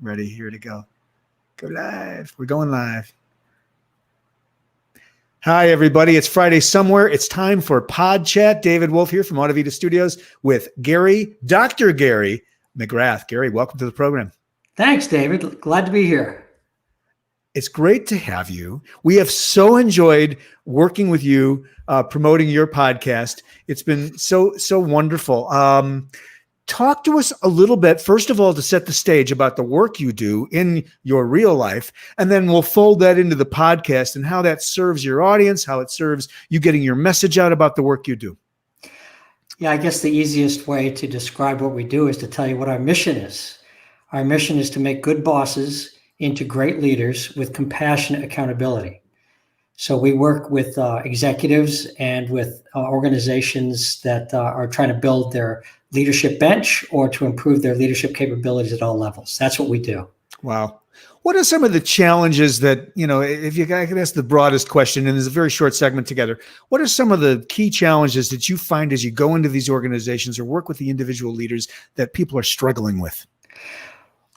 Ready? Here to go. Go live. We're going live. Hi, everybody. It's Friday somewhere. It's time for PodChat. David Wolf here from Audivita Studios with Dr. Gary McGrath. Gary, welcome to the program. Thanks, David. Glad to be here. It's great to have you. We have so enjoyed working with you, promoting your podcast. It's been so wonderful. Talk to us a little bit, first of all, to set the stage about the work you do in your real life, and then we'll fold that into the podcast and how that serves your audience, how it serves you getting your message out about the work you do. Yeah, I guess the easiest way to describe what we do is to tell you what our mission is. Our mission is to make good bosses into great leaders with compassionate accountability. So we work with executives and with organizations that are trying to build their leadership bench or to improve their leadership capabilities at all levels. That's what we do. Wow. What are some of the challenges that, if you could ask the broadest question, and there's a very short segment together, what are some of the key challenges that you find as you go into these organizations or work with the individual leaders that people are struggling with?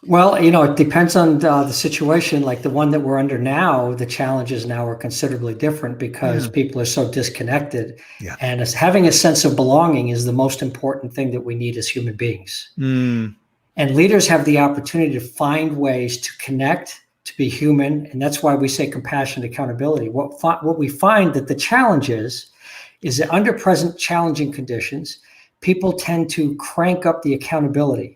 Well, it depends on the situation. Like the one that we're under now, the challenges now are considerably different because people are so disconnected. Yeah. And having a sense of belonging is the most important thing that we need as human beings. And leaders have the opportunity to find ways to connect, to be human. And that's why we say compassion, accountability. What we find that the challenge is that under present challenging conditions, people tend to crank up the accountability.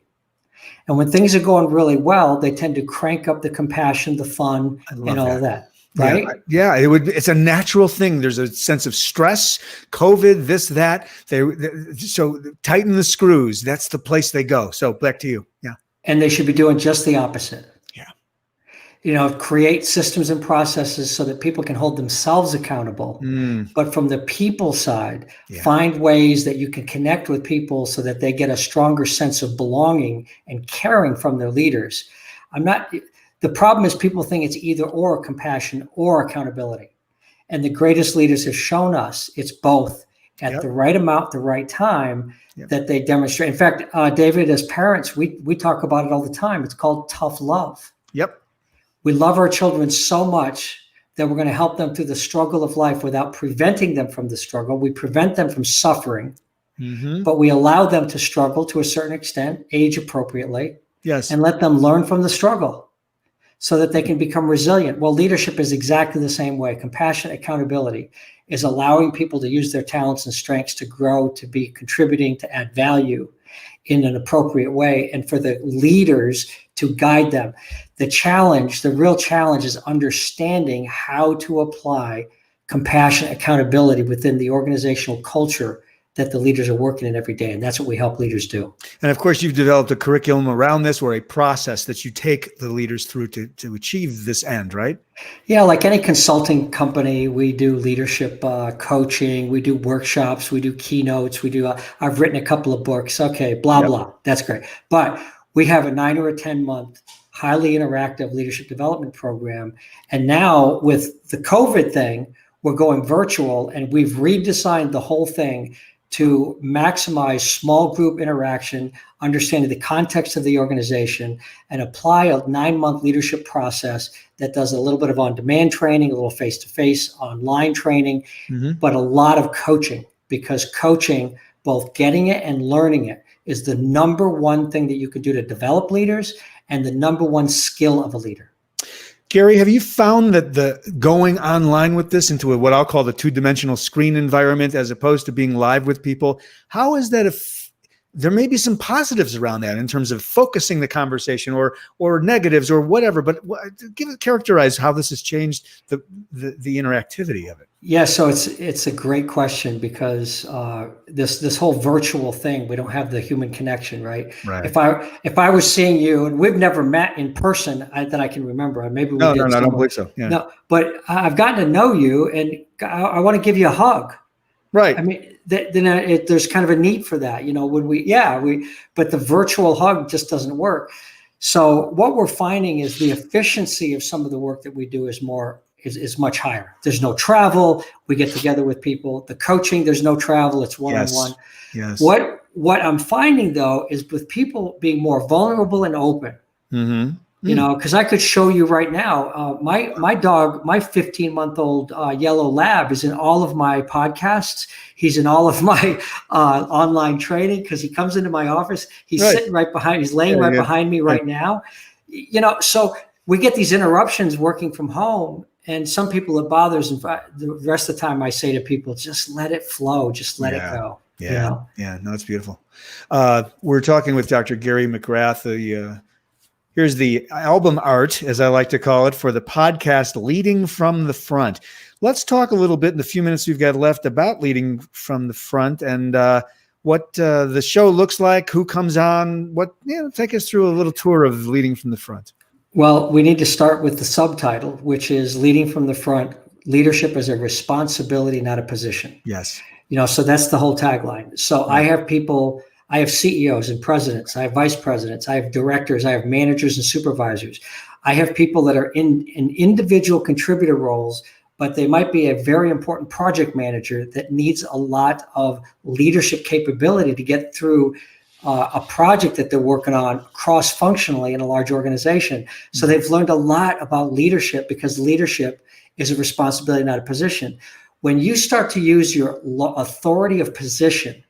And when things are going really well, they tend to crank up the compassion, the fun, and all that. Right? Yeah. It's a natural thing. There's a sense of stress, COVID, this, that. So tighten the screws. That's the place they go. So back to you. Yeah. And they should be doing just the opposite. Yeah. Create systems and processes so that people can hold themselves accountable. But from the people side, find ways that you can connect with people so that they get a stronger sense of belonging and caring from their leaders. The problem is people think it's either or compassion or accountability. And the greatest leaders have shown us it's both at the right amount, the right time that they demonstrate. In fact, David, as parents, we talk about it all the time. It's called tough love. Yep. We love our children so much that we're going to help them through the struggle of life without preventing them from the struggle. We prevent them from suffering, but we allow them to struggle to a certain extent, age appropriately, and let them learn from the struggle so that they can become resilient. Well, leadership is exactly the same way. Compassionate accountability is allowing people to use their talents and strengths to grow, to be contributing, to add value in an appropriate way, and for the leaders to guide them. The real challenge is understanding how to apply compassionate accountability within the organizational culture that the leaders are working in every day. And that's what we help leaders do. And of course, you've developed a curriculum around this or a process that you take the leaders through to achieve this end, right? Yeah, like any consulting company, we do leadership coaching, we do workshops, we do keynotes, I've written a couple of books. Okay, blah. That's great. But we have a 9 or a 10 month highly interactive leadership development program. And now with the COVID thing, we're going virtual, and we've redesigned the whole thing to maximize small group interaction, understanding the context of the organization, and apply a 9-month leadership process that does a little bit of on-demand training, a little face-to-face online training, but a lot of coaching, because coaching, both getting it and learning it, is the number one thing that you can do to develop leaders and the number one skill of a leader. Gary, have you found that the going online with this into what I'll call the 2-dimensional screen environment, as opposed to being live with people, how is that? There may be some positives around that in terms of focusing the conversation or negatives or whatever, but characterize how this has changed the interactivity of it. Yeah, so it's a great question, because this whole virtual thing, we don't have the human connection, right? Right. If I was seeing you, and we've never met in person that I can remember, maybe we did. No, I don't believe so. Yeah. No, but I've gotten to know you, and I want to give you a hug. Right. I mean, there's kind of a need for that, but the virtual hug just doesn't work. So what we're finding is the efficiency of some of the work that we do is much higher. There's no travel. We get together with people. The coaching, there's no travel. It's one-on-one. Yes. What I'm finding, though, is with people being more vulnerable and open, because I could show you right now. My dog, my 15-month-old yellow lab, is in all of my podcasts. He's in all of my online training because he comes into my office. He's sitting right behind. He's laying behind me right now. So we get these interruptions working from home, and some people it bothers. And the rest of the time, I say to people, just let it flow. Just let it go. Yeah. No, it's beautiful. We're talking with Dr. Gary McGrath, here's the album art, as I like to call it, for the podcast Leading from the Front. Let's talk a little bit in the few minutes we've got left about Leading from the Front and what the show looks like, who comes on, take us through a little tour of Leading from the Front. Well, we need to start with the subtitle, which is Leading from the Front, Leadership as a Responsibility, Not a Position. Yes. So that's the whole tagline. So I have people, I have CEOs and presidents, I have vice presidents, I have directors, I have managers and supervisors. I have people that are in individual contributor roles, but they might be a very important project manager that needs a lot of leadership capability to get through a project that they're working on cross-functionally in a large organization. So they've learned a lot about leadership because leadership is a responsibility, not a position. When you start to use your authority of position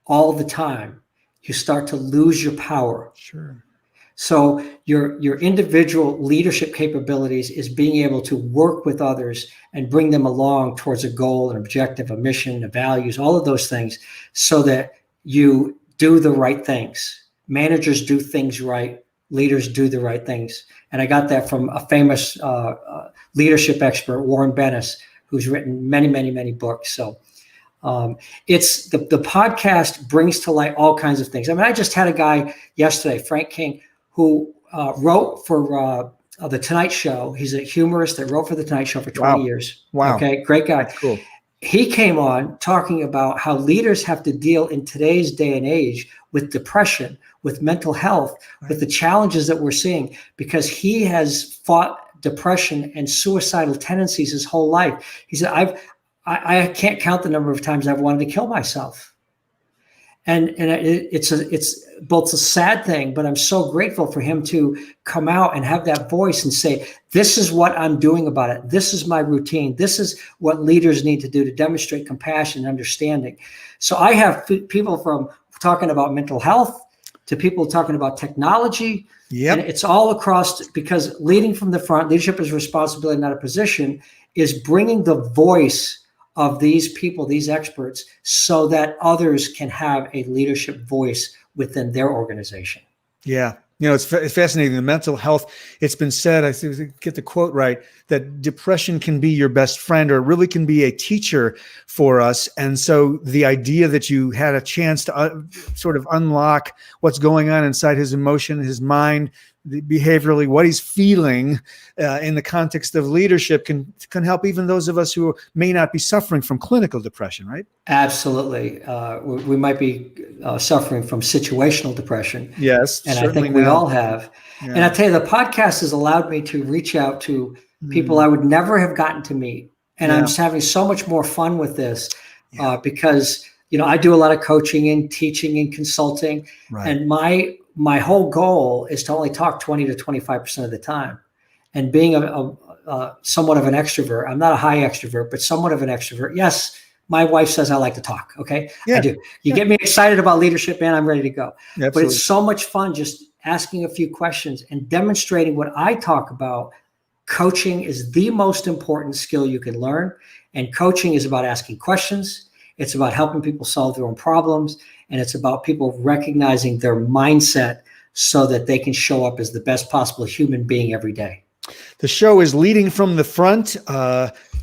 all the time, you start to lose your power. Sure. So your individual leadership capabilities is being able to work with others and bring them along towards a goal, an objective, a mission, a values, all of those things, so that you do the right things. Managers do things right. Leaders do the right things. And I got that from a famous leadership expert, Warren Bennis, who's written many, many, many books. So it's the podcast brings to light all kinds of things. I mean, I just had a guy yesterday, Frank King, who wrote for The Tonight Show. He's a humorist that wrote for The Tonight Show for 20 years. Wow. Okay, great guy. That's cool. He came on talking about how leaders have to deal in today's day and age with depression, with mental health, with the challenges that we're seeing, because he has fought depression and suicidal tendencies his whole life. He said, I can't count the number of times I've wanted to kill myself. And it's both a sad thing, but I'm so grateful for him to come out and have that voice and say, this is what I'm doing about it. This is my routine. This is what leaders need to do to demonstrate compassion and understanding. So I have people from talking about mental health to people talking about technology. Yep. And it's all across, because leading from the front, leadership is a responsibility, not a position, is bringing the voice of these people, these experts, so that others can have a leadership voice within their organization. Yeah. It's fascinating. The mental health, it's been said, I get the quote right, that depression can be your best friend, or it really can be a teacher for us. And so the idea that you had a chance to sort of unlock what's going on inside his emotion, his mind, behaviorally, what he's feeling in the context of leadership can help even those of us who may not be suffering from clinical depression, right? Absolutely. We might be suffering from situational depression. Yes. And I think we all have. Yeah. And I tell you, the podcast has allowed me to reach out to people I would never have gotten to meet. And I'm just having so much more fun with this because, I do a lot of coaching and teaching and consulting. Right. And my whole goal is to only talk 20 to 25% of the time. And being somewhat of an extrovert, I'm not a high extrovert, but somewhat of an extrovert. Yes, my wife says I like to talk. Okay, I do. You get me excited about leadership, man, I'm ready to go. Absolutely. But it's so much fun just asking a few questions and demonstrating what I talk about. Coaching is the most important skill you can learn. And coaching is about asking questions. It's about helping people solve their own problems. And it's about people recognizing their mindset so that they can show up as the best possible human being every day. The show is Leading from the Front.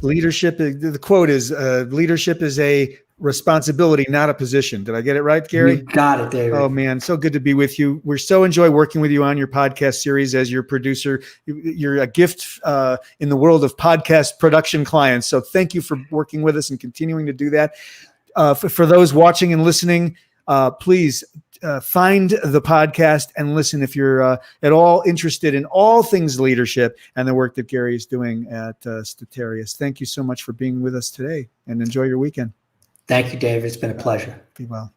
Leadership, the quote is, leadership is a responsibility, not a position. Did I get it right, Gary? You got it, David. Oh, man, so good to be with you. We're so enjoy working with you on your podcast series as your producer. You're a gift in the world of podcast production clients. So thank you for working with us and continuing to do that. For those watching and listening, please find the podcast and listen if you're at all interested in all things leadership and the work that Gary is doing at Statarius. Thank you so much for being with us today, and enjoy your weekend. Thank you, David. It's been a pleasure. Be well.